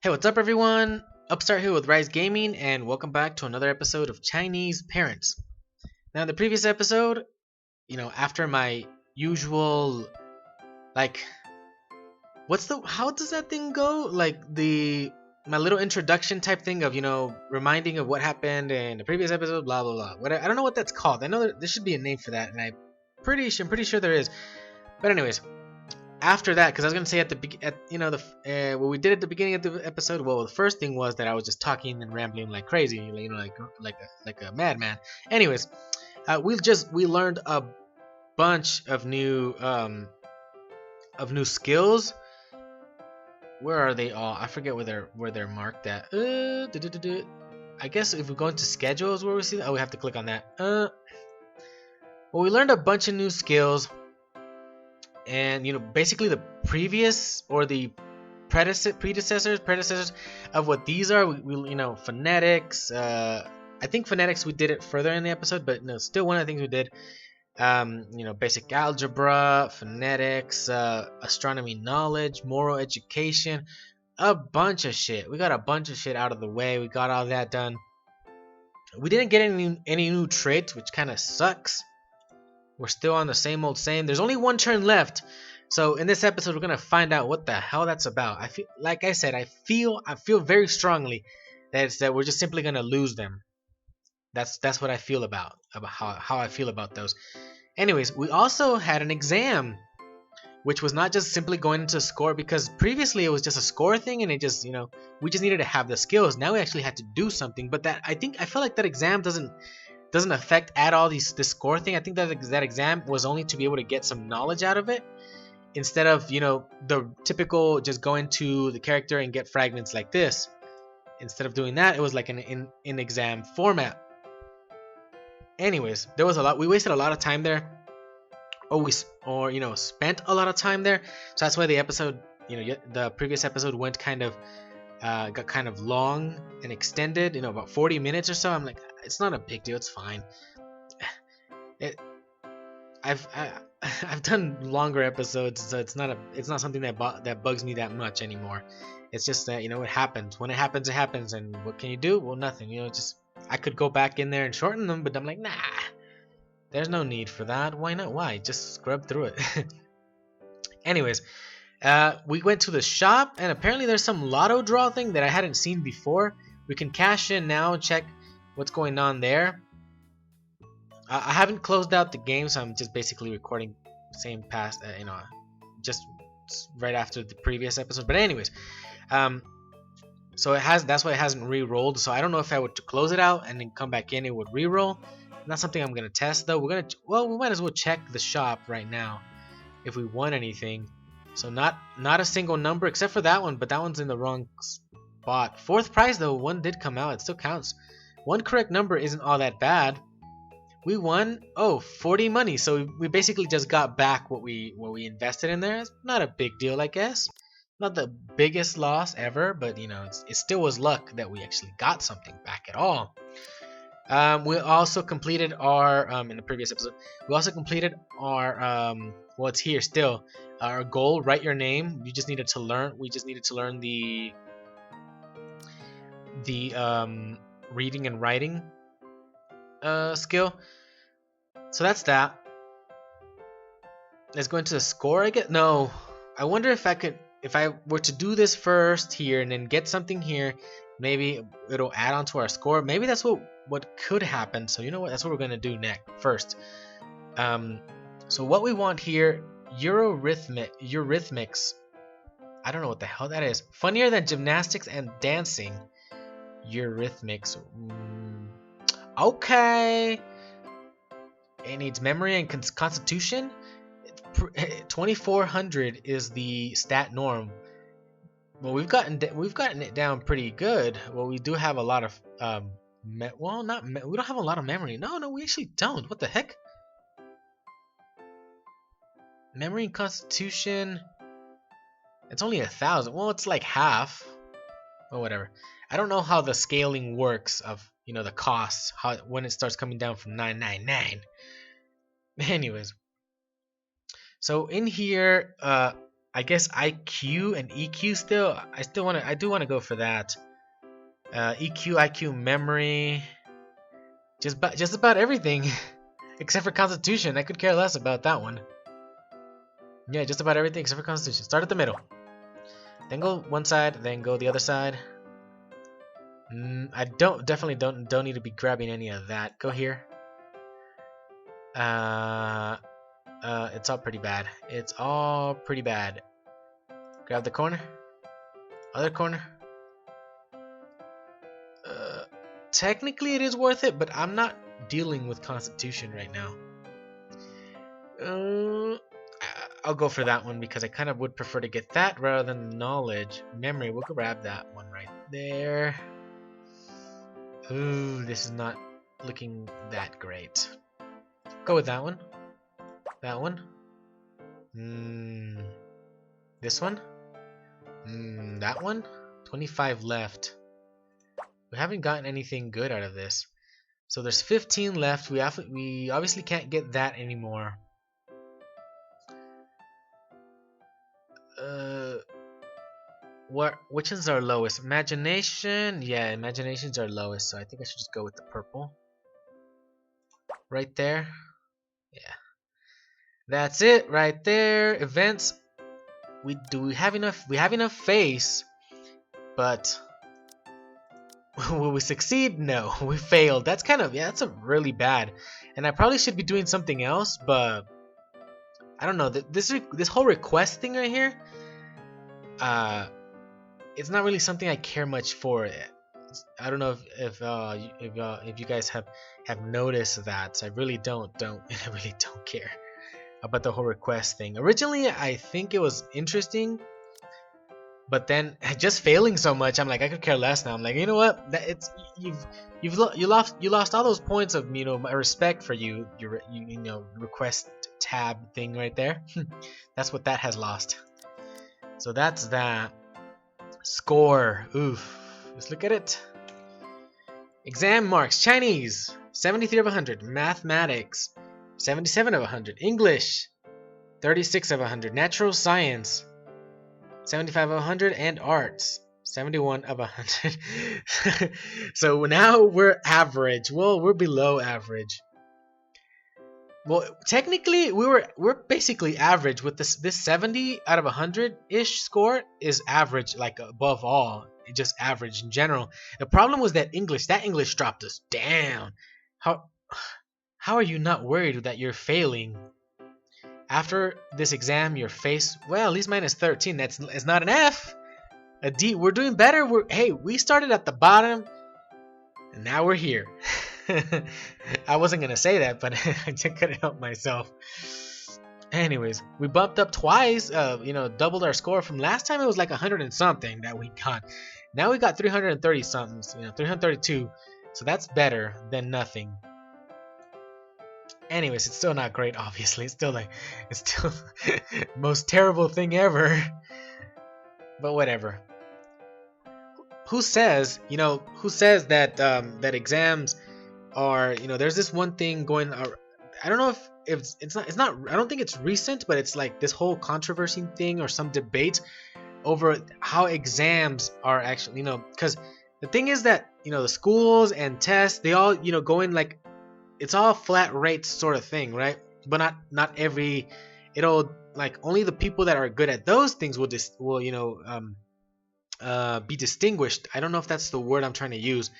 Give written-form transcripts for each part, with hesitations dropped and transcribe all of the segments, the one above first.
Hey, what's up, everyone? Upstart here with RyXe Gaming, and welcome back to another episode of Chinese Parents. Now, in the previous episode, after my usual, like, how does that thing go? My little introduction type thing of, reminding of what happened in the previous episode, blah, blah, blah. I don't know what that's called. I know there should be a name for that, and I'm pretty sure there is. But anyways, after that, because I was gonna say what we did at the beginning of the episode. Well, the first thing was that I was just talking and rambling like crazy, like a madman. Anyways, we learned a bunch of new skills. Where are they all? I forget where they're marked at. I guess if we go into schedules, where we see that, we have to click on that. Well, we learned a bunch of new skills. And basically the previous or the predecessors of what these are, we phonetics. I think phonetics we did it further in the episode, but no, still one of the things we did. Basic algebra, phonetics, astronomy knowledge, moral education, a bunch of shit. We got a bunch of shit out of the way. We got all that done. We didn't get any new traits, which kind of sucks. We're still on the same old same. There's only one turn left. So in this episode, we're gonna find out what the hell that's about. I feel, like I said, I feel very strongly that we're just simply gonna lose them. That's what I feel about how I feel about those. Anyways, we also had an exam, which was not just simply going into score, because previously it was just a score thing, and it just we just needed to have the skills. Now we actually had to do something. But I feel like that exam doesn't affect at all this score thing. I think that exam was only to be able to get some knowledge out of it, instead of the typical just going to the character and get fragments like this. Instead of doing that, it was like an in exam format. Anyways, there was a lot. We wasted a lot of time there, or spent a lot of time there. So that's why the episode, the previous episode went got kind of long and extended, about 40 minutes or so. I'm like, it's not a big deal, it's fine. I've done longer episodes, so it's not something that bugs me that much anymore. It's just that it happens. When it happens, it happens, and what can you do? Well, nothing. Just I could go back in there and shorten them, but I'm like, nah, there's no need for that. Why not? Why? Just scrub through it. Anyways, we went to the shop, and apparently there's some lotto draw thing that I hadn't seen before. We can cash in now and check what's going on there. I haven't closed out the game, so I'm just basically recording same past, just right after the previous episode. But anyways, so that's why it hasn't re-rolled. So I don't know if I were to close it out and then come back in, it would re-roll. Not something I'm gonna test though. We might as well check the shop right now if we won anything. So not a single number except for that one, but that one's in the wrong spot. Fourth prize though, one did come out. It still counts. One correct number isn't all that bad. We won 40 money. So we basically just got back what we invested in there. It's not a big deal, I guess. Not the biggest loss ever, but it still was luck that we actually got something back at all. We also completed our in the previous episode. We also completed our well, it's here still. Our goal: write your name. We just needed to learn the reading and writing skill. So that's that. Let's go into the score. No, I wonder if I were to do this first here and then get something here, maybe it'll add on to our score. Maybe that's what could happen. So that's what we're gonna do next first. So what we want here, Eurythmics. I don't know what the hell that is. Funnier than gymnastics and dancing. Eurythmics. Okay. It needs memory and constitution. 2400 is the stat norm. Well, we've gotten it down pretty good. Well, we do have a lot of we don't have a lot of memory. No, we actually don't. What the heck? Memory and constitution. It's only 1,000. Well, it's like half. Or whatever. I don't know how the scaling works of the costs. When it starts coming down from 999. Anyways. So in here, I guess IQ and EQ still. I do want to go for that. EQ, IQ, memory, just about everything, except for Constitution. I could care less about that one. Yeah, just about everything except for Constitution. Start at the middle, then go one side, then go the other side. I definitely don't need to be grabbing any of that. Go here. It's all pretty bad. It's all pretty bad. Grab the corner, other corner. Technically it is worth it, but I'm not dealing with Constitution right now. I'll go for that one because I kind of would prefer to get that rather than knowledge. Memory, we'll grab that one right there. Ooh, this is not looking that great. Go with that one. That one. This one. That one. 25 left. We haven't gotten anything good out of this. So there's 15 left. We obviously can't get that anymore. Which ones are lowest? Imagination? Yeah, imaginations are lowest, so I think I should just go with the purple. Right there. Yeah. That's it right there. Events. We have enough? We have enough face, but will we succeed? No, we failed. That's kind of, yeah, that's a really bad. And I probably should be doing something else, but I don't know. This whole request thing right here, it's not really something I care much for. I don't know if you guys have noticed that. So I really don't I really don't care about the whole request thing. Originally, I think it was interesting, but then just failing so much, I'm like, I could care less now. I'm like, you know what? You lost all those points of, you know, my respect for you know, request tab thing right there. That's what that has lost. So that's that. Score. Oof. Let's look at it. Exam marks. Chinese, 73 of 100. Mathematics, 77 of 100. English, 36 of 100. Natural science, 75 of 100. And arts, 71 of 100. So now we're average. Well, we're below average. Well, technically we're basically average with this 70 out of 100-ish score is average, like above all, just average in general. The problem was that English dropped us down. How are you not worried that you're failing? After this exam, your face, well, at least minus 13. It's not an F. A D. We're doing better. We started at the bottom and now we're here. I wasn't gonna say that, but I just couldn't help myself. Anyways, we bumped up twice. You know, doubled our score from last time. It was like 100 and something that we got. Now we got 330 something. You know, 332. So that's better than nothing. Anyways, it's still not great. Obviously, it's still most terrible thing ever. But whatever. Who says that that exams are, you know, there's this one thing going. I don't know if it's not. I don't think it's recent, but it's like this whole controversy thing or some debate over how exams are actually, you know, because the thing is that, you know, the schools and tests, they all, you know, go in like it's all flat rate sort of thing, right? But not every. It'll like only the people that are good at those things will you know be distinguished. I don't know if that's the word I'm trying to use.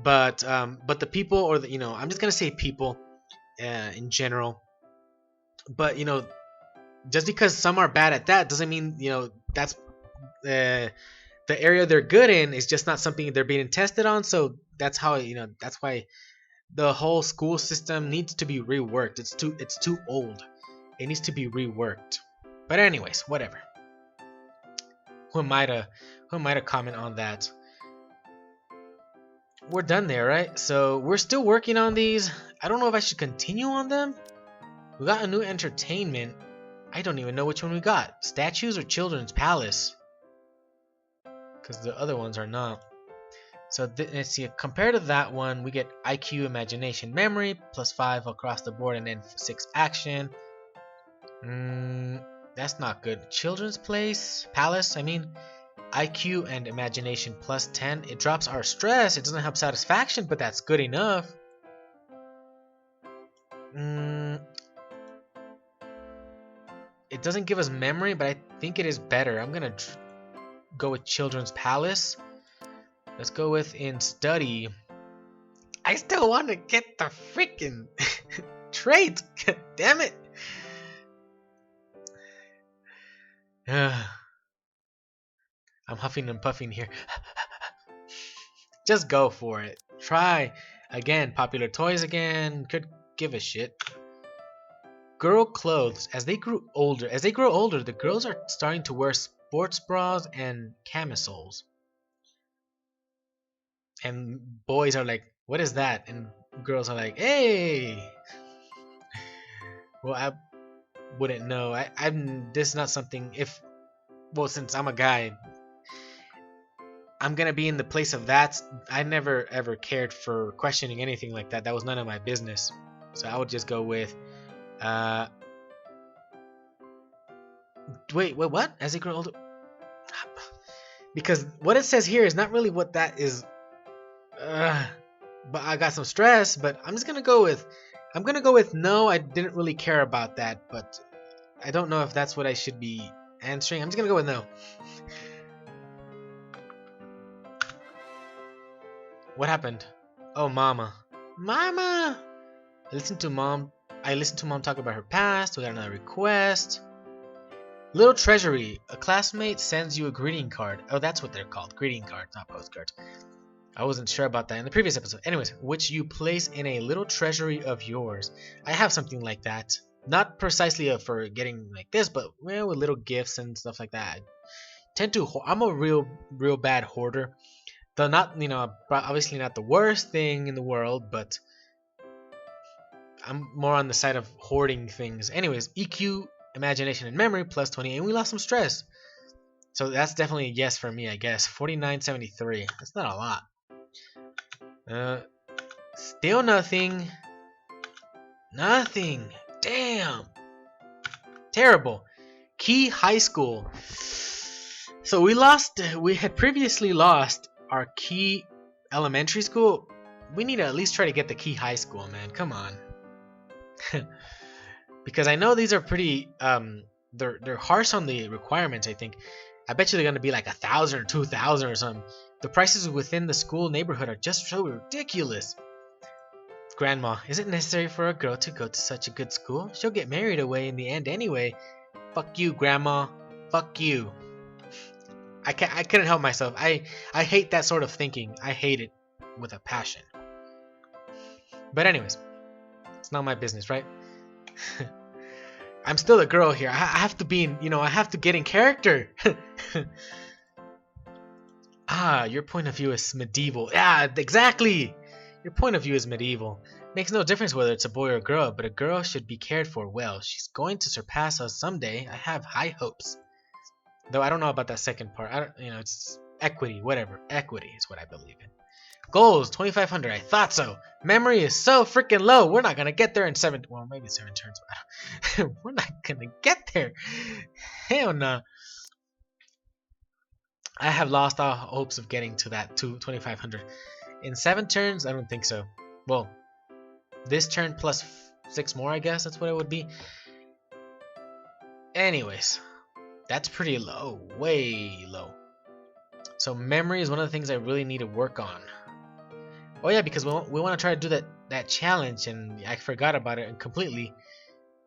But the people, or the, you know, I'm just gonna say people in general. But you know, just because some are bad at that doesn't mean, you know, that's the area they're good in is just not something they're being tested on. So that's how, you know, that's why the whole school system needs to be reworked. It's too old. It needs to be reworked. But anyways, whatever. Who am I to comment on that? We're done there, right? So we're still working on these. I don't know if I should continue on them. We got a new entertainment. I don't even know which one we got. Statues or Children's Palace? Because the other ones are not. So let's see. Compared to that one, we get IQ, Imagination, Memory, +5 across the board, and then 6 action. That's not good. Children's Palace, I mean. IQ and imagination plus 10. It drops our stress. It doesn't help satisfaction, but that's good enough. It doesn't give us memory, but I think it is better. I'm gonna go with Children's Palace. Let's go with in study. I still want to get the freaking trait. God damn it. I'm huffing and puffing here. Just go for it. Try again. Popular toys again. Could give a shit. Girl clothes. As they grow older, the girls are starting to wear sports bras and camisoles. And boys are like, "What is that?" And girls are like, "Hey." Well, I wouldn't know. This is not something. Since I'm a guy, I'm gonna be in the place of that. I never ever cared for questioning anything like that. That was none of my business. So I would just go with wait, what? As they grow older? Because what it says here is not really what that is. But I got some stress, but I'm gonna go with no. I didn't really care about that, but I don't know if that's what I should be answering. I'm just gonna go with no. What happened? Oh, mama. I listened to mom talk about her past. We got another request. Little treasury. A classmate sends you a greeting card. Oh, that's what they're called. Greeting cards, not postcards. I wasn't sure about that in the previous episode. Anyways, which you place in a little treasury of yours. I have something like that. Not precisely for getting like this, but with little gifts and stuff like that. I'm a real bad hoarder. Though not, obviously not the worst thing in the world, but I'm more on the side of hoarding things. Anyways, EQ, imagination, and memory plus 20, and we lost some stress. So that's definitely a yes for me, I guess. 49.73. That's not a lot. Still nothing. Nothing. Damn. Terrible. Key High School. So we had previously lost our Key Elementary School. We need to at least try to get the Key High School, man. Come on. Because I know these are pretty they're harsh on the requirements, I think. I bet you they're gonna be like 1,000 or 2,000 or something. The prices within the school neighborhood are just so ridiculous. Grandma, is it necessary for a girl to go to such a good school? She'll get married away in the end anyway. Fuck you, Grandma. Fuck you. I couldn't help myself. I hate that sort of thinking. I hate it with a passion. But anyways, it's not my business, right? I'm still a girl here. I have to be in, I have to get in character. Your point of view is medieval. Yeah, exactly. Your point of view is medieval. Makes no difference whether it's a boy or a girl, but a girl should be cared for well. She's going to surpass us someday. I have high hopes. Though I don't know about that second part. It's equity, whatever. Equity is what I believe in. Goals, 2,500. I thought so. Memory is so freaking low. We're not gonna get there in maybe 7 turns. We're not gonna get there. Hell no. I have lost all hopes of getting to that 2,500 in 7 turns. I don't think so. Well, this turn plus 6 more, I guess that's what it would be. Anyways, that's pretty low, way low. So memory is one of the things I really need to work on. Oh yeah, because we want to try to do that challenge, and I forgot about it completely.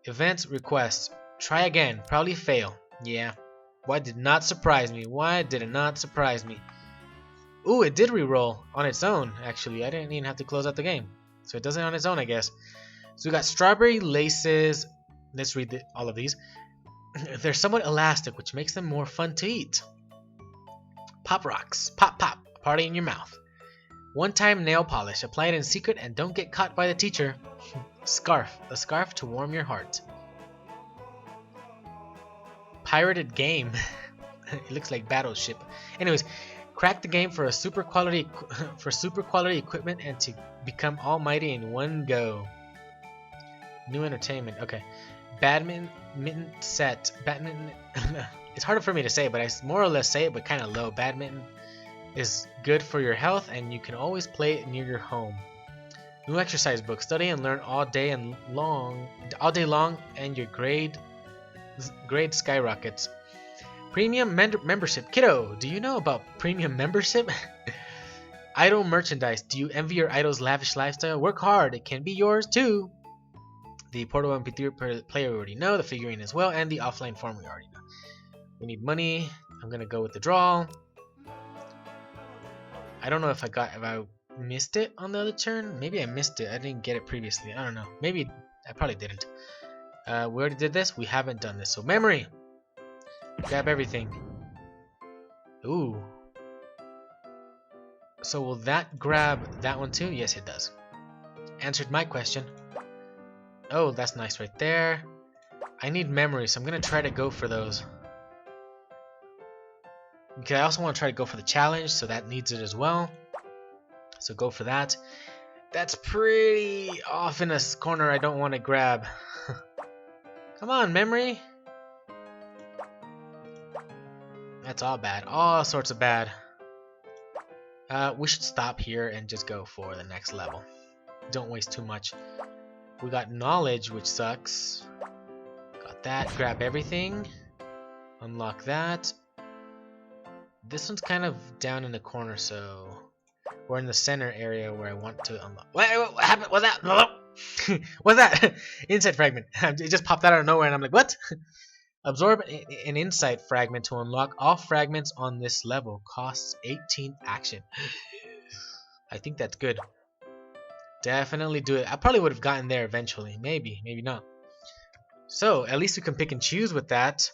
Events requests. Try again. Probably fail. Yeah. Why did it not surprise me? Ooh, it did reroll on its own, actually. I didn't even have to close out the game. So it does it on its own, I guess. So we got strawberry laces. Let's read all of these. They're somewhat elastic, which makes them more fun to eat. Pop rocks. Pop, pop. Party in your mouth. One-time nail polish. Apply it in secret and don't get caught by the teacher. Scarf. A scarf to warm your heart. Pirated game. It looks like Battleship. Anyways, crack the game for super quality equipment and to become almighty in one go. New entertainment. Okay. Badminton set. Badminton. It's harder for me to say, but I more or less say it, but kind of low. Badminton is good for your health, and you can always play it near your home. New exercise book. Study and learn all day long, and your grade skyrockets. Premium membership. Kiddo, do you know about premium membership? Idol merchandise. Do you envy your idol's lavish lifestyle? Work hard. It can be yours too. The portable MP3 player we already know. The figurine as well. And the offline form we already know. We need money. I'm going to go with the draw. I don't know if I missed it on the other turn. Maybe I missed it. I didn't get it previously. I don't know. Maybe I probably didn't. We already did this. We haven't done this. So memory. Grab everything. Ooh. So will that grab that one too? Yes, it does. Answered my question. Oh, that's nice right there. I need memory, so I'm going to try to go for those. Okay, I also want to try to go for the challenge, so that needs it as well. So go for that. That's pretty off in a corner I don't want to grab. Come on, memory. That's all bad. All sorts of bad. We should stop here and just go for the next level. Don't waste too much. We got knowledge, which sucks. Got that. Grab everything. Unlock that. This one's kind of down in the corner, so we're in the center area where I want to unlock. What happened? What's that? What's that? Insight fragment. It just popped out of nowhere, and I'm like, what? Absorb an insight fragment to unlock all fragments on this level. Costs 18 action. I think that's good. Definitely do it. I probably would have gotten there eventually. Maybe, maybe not. So at least we can pick and choose with that.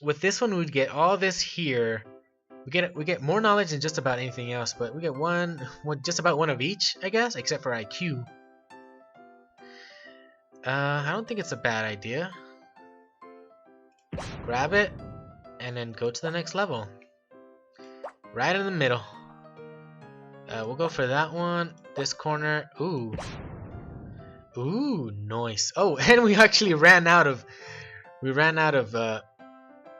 With this one, we'd get all this here. We get more knowledge than just about anything else, but we get just about one of each, I guess, except for IQ. I don't think it's a bad idea. Grab it, and then go to the next level. Right in the middle. We'll go for that one. This corner. Ooh. Ooh, nice. Oh, and we actually ran out of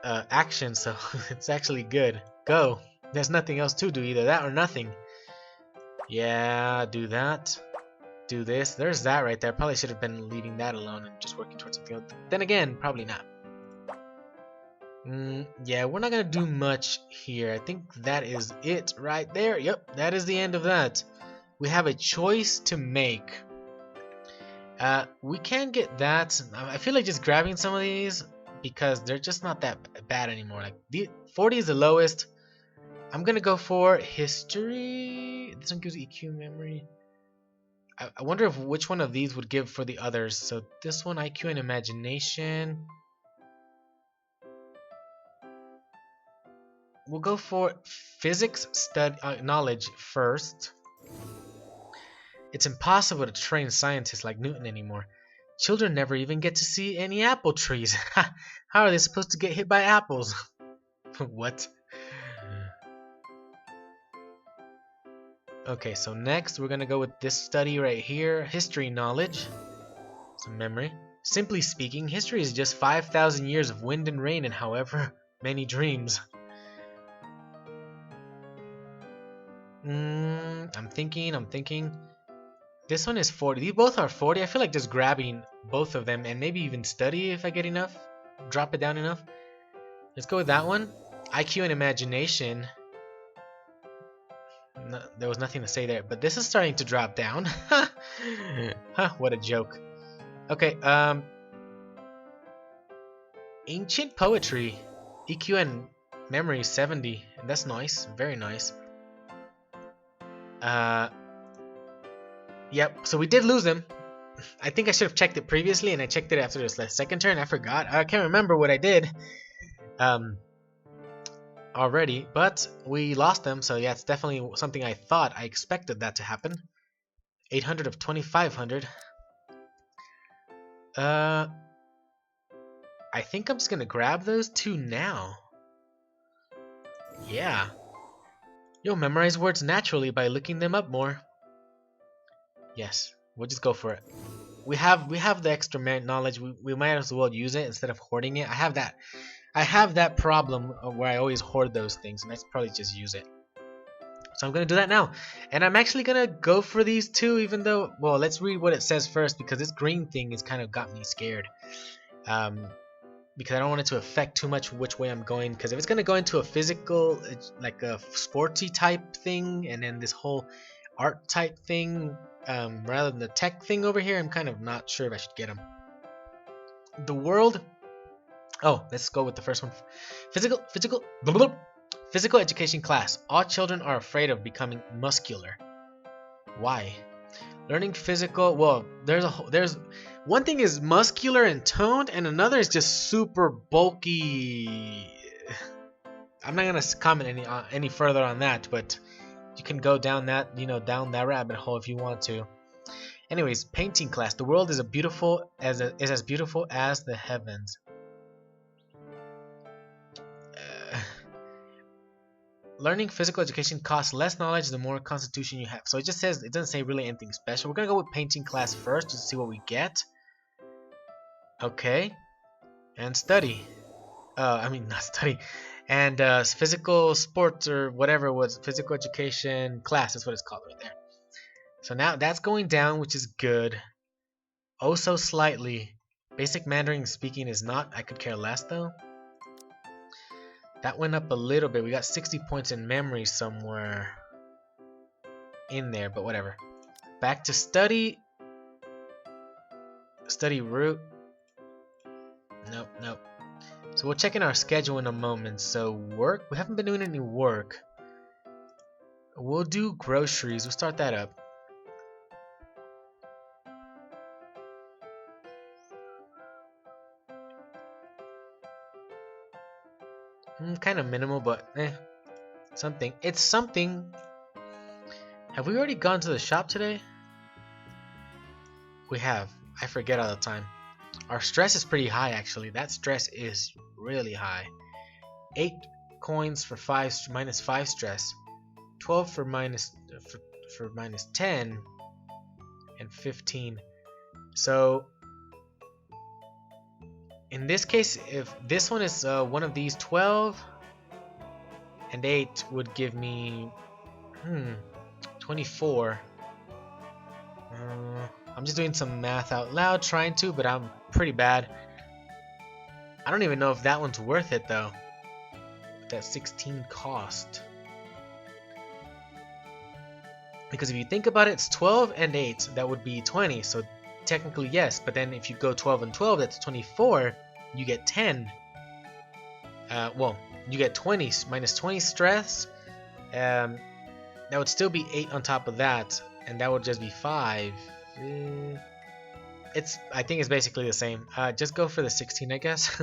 action, so it's actually good. Go. There's nothing else to do, either that or nothing. Yeah, do that. Do this. There's that right there. Probably should have been leaving that alone and just working towards something else. Then again, probably not. Yeah, we're not gonna do much here. I think that is it right there. Yep, that is the end of that. We have a choice to make. We can get that. I feel like just grabbing some of these because they're just not that bad anymore. Like 40 is the lowest. I'm gonna go for history. This one gives EQ memory. I wonder if which one of these would give for the others. So this one, IQ and imagination. We'll go for physics knowledge first. It's impossible to train scientists like Newton anymore. Children never even get to see any apple trees. How are they supposed to get hit by apples? What? Okay, so next we're gonna go with this study right here. History knowledge. Some memory. Simply speaking, history is just 5,000 years of wind and rain and however many dreams. I'm thinking. This one is 40. These both are 40. I feel like just grabbing both of them and maybe even study if I get enough. Drop it down enough. Let's go with that one. IQ and imagination. No, there was nothing to say there, but this is starting to drop down. Huh, what a joke. Okay, ancient poetry. EQ and memory 70. That's nice. Very nice. Yep, so we did lose him. I think I should have checked it previously, and I checked it after this second turn. I forgot. I can't remember what I did already, but we lost them, so yeah, it's definitely something I thought. I expected that to happen. 800 of 2,500. I think I'm just gonna grab those two now. Yeah. You'll memorize words naturally by looking them up more. Yes, we'll just go for it. we have the extra knowledge. We might as well use it instead of hoarding it. I have that problem of where I always hoard those things, and let's probably just use it. So I'm gonna do that now, and I'm actually gonna go for these two, even though, well, let's read what it says first because this green thing has kind of got me scared. Um, because I don't want it to affect too much which way I'm going. Because if it's gonna go into a physical, like a sporty type thing, and then this whole art type thing, rather than the tech thing over here, I'm kind of not sure if I should get them. The world. Oh, let's go with the first one. Blah, blah, blah. Physical education class. All children are afraid of becoming muscular. Why? Learning physical. Well, there's one thing is muscular and toned, and another is just super bulky. I'm not gonna comment any further on that, but you can go down that down that rabbit hole if you want to. Anyways, painting class. The world is as beautiful as the heavens. Learning physical education costs less knowledge the more constitution you have. So it doesn't say really anything special. We're gonna go with painting class first just to see what we get. Okay. And study. I mean not study. And physical sports or whatever was physical education class. That's what it's called right there. So now that's going down, which is good. Oh, so slightly. Basic Mandarin speaking is not. I could care less though. That went up a little bit. We got 60 points in memory somewhere in there, but whatever. Back to study. Study route. Nope. So we'll check in our schedule in a moment. So work. We haven't been doing any work. We'll do groceries. We'll start that up. Kind of minimal, but something. It's something. Have we already gone to the shop today? We have. I forget all the time. Our stress is pretty high, actually. That stress is really high. 8 coins for minus 5 stress. 12 for minus 10, and 15. So in this case, if this one is one of these, 12 and 8 would give me 24. I'm just doing some math out loud, trying to, but I'm pretty bad. I don't even know if that one's worth it though. That 16 cost. Because if you think about it, it's 12 and 8, that would be 20. So technically yes, but then if you go 12 and 12, that's 24. You get 10. Well, you get 20 minus 20 stress. That would still be 8 on top of that, and that would just be 5. I think it's basically the same. Just go for the 16, I guess.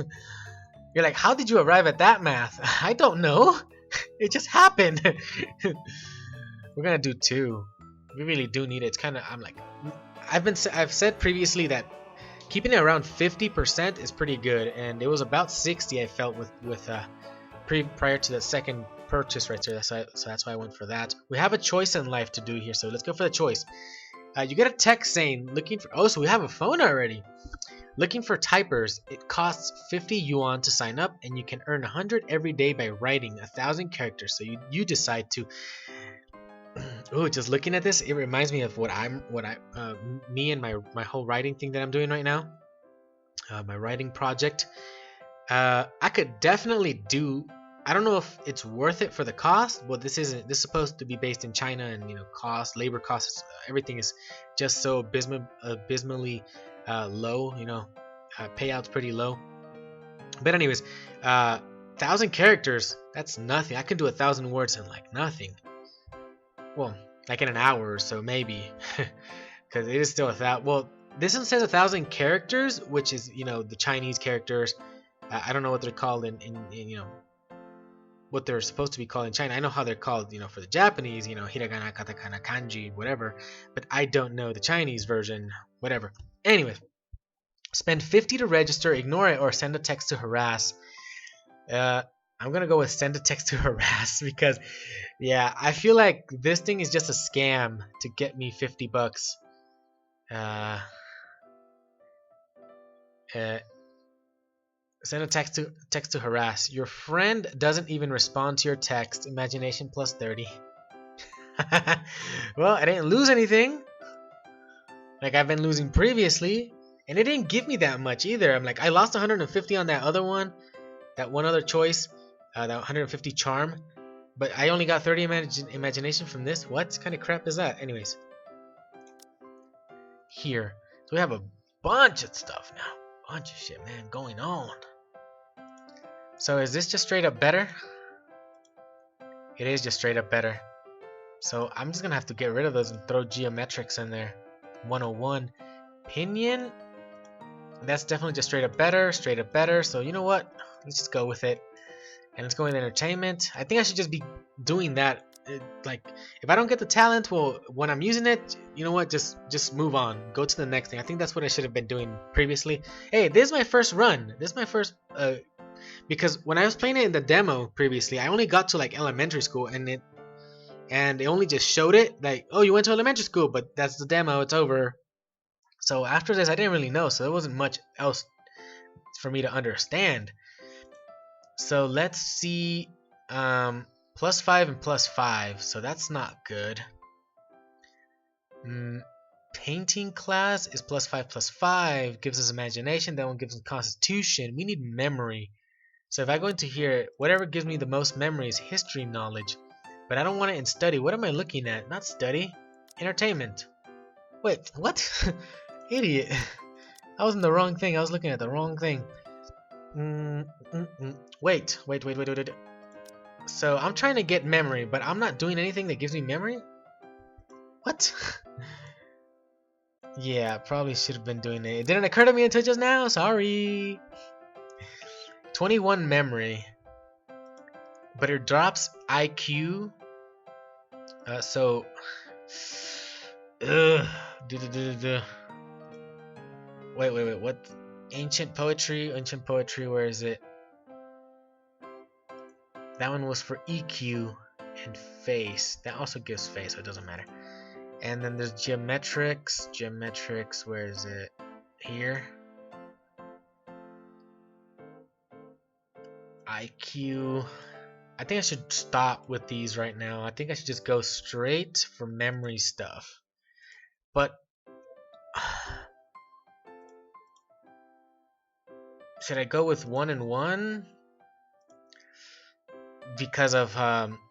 You're like, how did you arrive at that math? I don't know. It just happened. We're gonna do 2. We really do need it. It's kind of, I'm like, I've said previously that keeping it around 50% is pretty good, and it was about 60 I felt with prior to the second purchase right there. So that's why I went for that. We have a choice in life to do here, so let's go for the choice. You get a text saying looking for. Oh, so we have a phone already. Looking for typers. It costs 50 yuan to sign up, and you can earn 100 every day by writing 1,000 characters. So you decide to. Oh, just looking at this, it reminds me of me and my whole writing thing that I'm doing right now. My writing project. I could definitely do. I don't know if it's worth it for the cost, but this is supposed to be based in China, and labor costs, everything is just so abysmally low. Payouts pretty low. But anyways, 1,000 characters, that's nothing. I can do 1,000 words in like nothing. Well, like in an hour or so, maybe, because it is still 1,000. Well, this one says 1,000 characters, which is the Chinese characters. I don't know what they're called in what they're supposed to be called in China. I know how they're called, for the Japanese, hiragana, katakana, kanji, whatever. But I don't know the Chinese version, whatever. Anyway, spend 50 to register, ignore it, or send a text to harass. I'm gonna go with send a text to harass because, yeah, I feel like this thing is just a scam to get me 50 bucks. Uh, Send a text to harass. Your friend doesn't even respond to your text. Imagination plus 30. Well, I didn't lose anything. Like I've been losing previously. And it didn't give me that much either. I'm like, I lost 150 on that other one. That one other choice. That 150 charm. But I only got 30 imagination from this. What kind of crap is that? Anyways. Here. So we have a bunch of stuff now. Bunch of shit, man, going on. So is this just straight up better? It is just straight up better. So I'm just gonna have to get rid of those and throw geometrics in there. 101. Pinion. That's definitely just straight up better, straight up better. So you know what? Let's just go with it. And let's go in entertainment. I think I should just be doing that. Like, if I don't get the talent, well, when I'm using it, you know what? Just move on. Go to the next thing. I think that's what I should have been doing previously. Hey, this is my first run. This is my first because when I was playing it in the demo previously, I only got to like elementary school, and it only just showed it like, oh, you went to elementary school, but that's the demo. It's over. So after this, I didn't really know. So there wasn't much else for me to understand. So let's see. +5 and +5. So that's not good. Painting class is +5 +5. Gives us imagination. That one gives us constitution. We need memory. So if I go into here, whatever gives me the most memory is history knowledge. But I don't want it in study. What am I looking at? Not study. Entertainment. Wait, what? Idiot. I was in the wrong thing. I was looking at the wrong thing. Wait. So I'm trying to get memory, but I'm not doing anything that gives me memory? What? Yeah, probably should have been doing it. It didn't occur to me until just now. Sorry. 21 memory. But it drops IQ. So... Wait. What? Ancient poetry, where is it? That one was for EQ and face. That also gives face, so it doesn't matter. And then there's geometrics. Geometrics, where is it? Here. IQ. I think I should stop with these right now. I think I should just go straight for memory stuff. But should I go with 1 and 1? Because of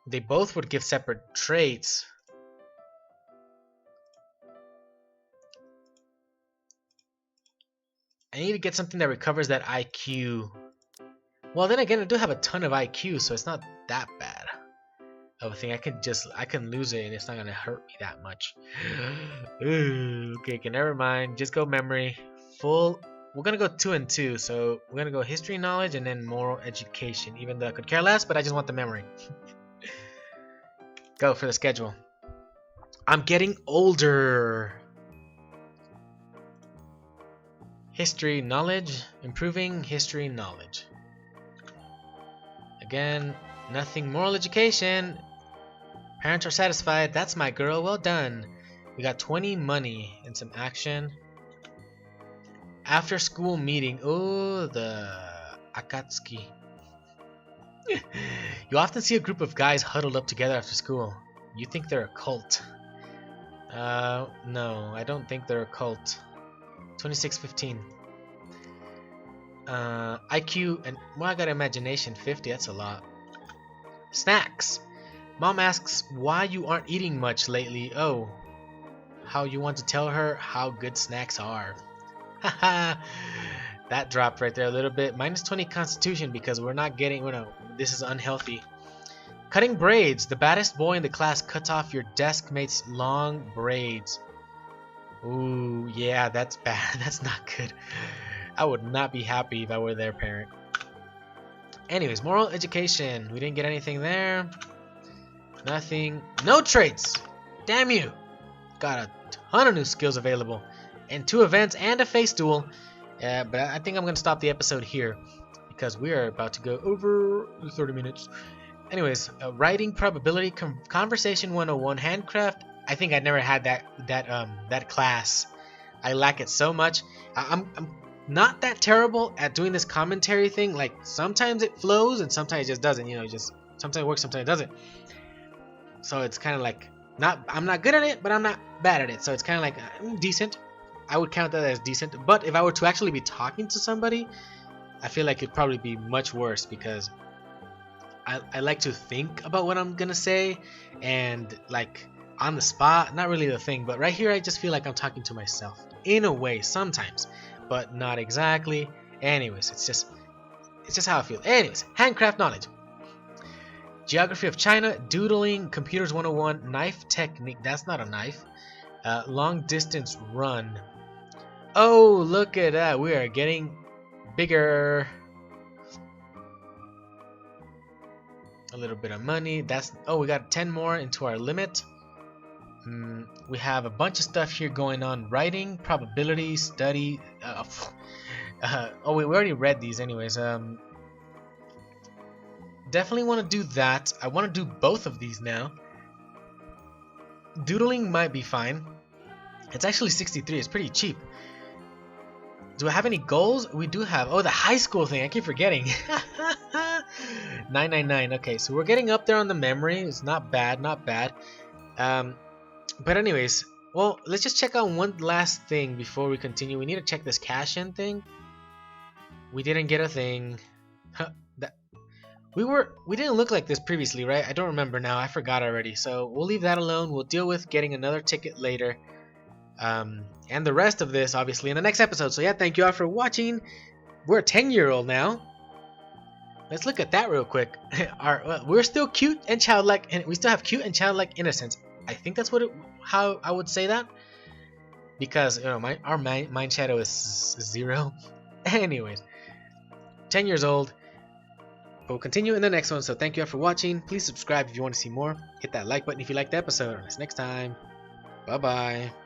they both would give separate traits. I need to get something that recovers that IQ. Well, then again, I do have a ton of IQ, so it's not that bad of a thing. I can lose it and it's not gonna hurt me that much. Okay, never mind. Just go memory. Full. We're gonna go 2 and 2, so we're gonna go history knowledge and then moral education. Even though I could care less, but I just want the memory. Go for the schedule. I'm getting older. History knowledge, improving history knowledge. Again, nothing. Moral education. Parents are satisfied. That's my girl. Well done. We got 20 money and some action. After school meeting. Oh, the Akatsuki. You often see a group of guys huddled up together after school. You think they're a cult. No, I don't think they're a cult. 2615. IQ and well, I got imagination 50. That's a lot. Snacks. Mom asks why you aren't eating much lately. Oh, how you want to tell her how good snacks are. Haha. That dropped right there a little bit. -20 constitution because we're not getting. This is unhealthy. Cutting braids. The baddest boy in the class cuts off your desk mate's long braids. Ooh, yeah, that's bad. That's not good. I would not be happy if I were their parent. Anyways, moral education. We didn't get anything there. Nothing. No traits. Damn you. Got a ton of new skills available. And 2 events and a face duel. But I think I'm going to stop the episode here. Because we are about to go over 30 minutes. Anyways, writing probability, conversation 101, handcraft. I think I never had that class. I lack it so much. I'm not that terrible at doing this commentary thing. Like sometimes it flows and sometimes it just doesn't. Just sometimes it works, sometimes it doesn't. So it's kind of like I'm not good at it, but I'm not bad at it. So it's kind of like decent. I would count that as decent. But if I were to actually be talking to somebody, I feel like it'd probably be much worse because I like to think about what I'm gonna say, and like on the spot, not really the thing. But right here, I just feel like I'm talking to myself in a way sometimes, but not exactly. Anyways, it's just how I feel. Anyways, handcraft knowledge. Geography of China, doodling, computers 101, knife technique. That's not a knife. Long distance run. Oh, look at that. We are getting bigger. A little bit of money. We got 10 more into our limit. We have a bunch of stuff here going on. Writing, probability, study. We already read these anyways. Definitely want to do that. I want to do both of these now. Doodling might be fine. It's actually 63. It's pretty cheap. Do I have any goals? We do have. Oh, the high school thing. I keep forgetting. 999. Okay, so we're getting up there on the memory. It's not bad, not bad. But anyways, well, let's just check out one last thing before we continue. We need to check this cash-in thing. We didn't get a thing. We didn't look like this previously, right? I don't remember now. I forgot already. So we'll leave that alone. We'll deal with getting another ticket later. And the rest of this, obviously, in the next episode. So yeah, thank you all for watching. We're a 10-year-old now. Let's look at that real quick. We're still cute and childlike, and we still have cute and childlike innocence. I think that's how I would say that, because our mind shadow is 0. Anyways, 10 years old. We'll continue in the next one. So thank you all for watching. Please subscribe if you want to see more. Hit that like button if you liked the episode. See you next time. Bye bye.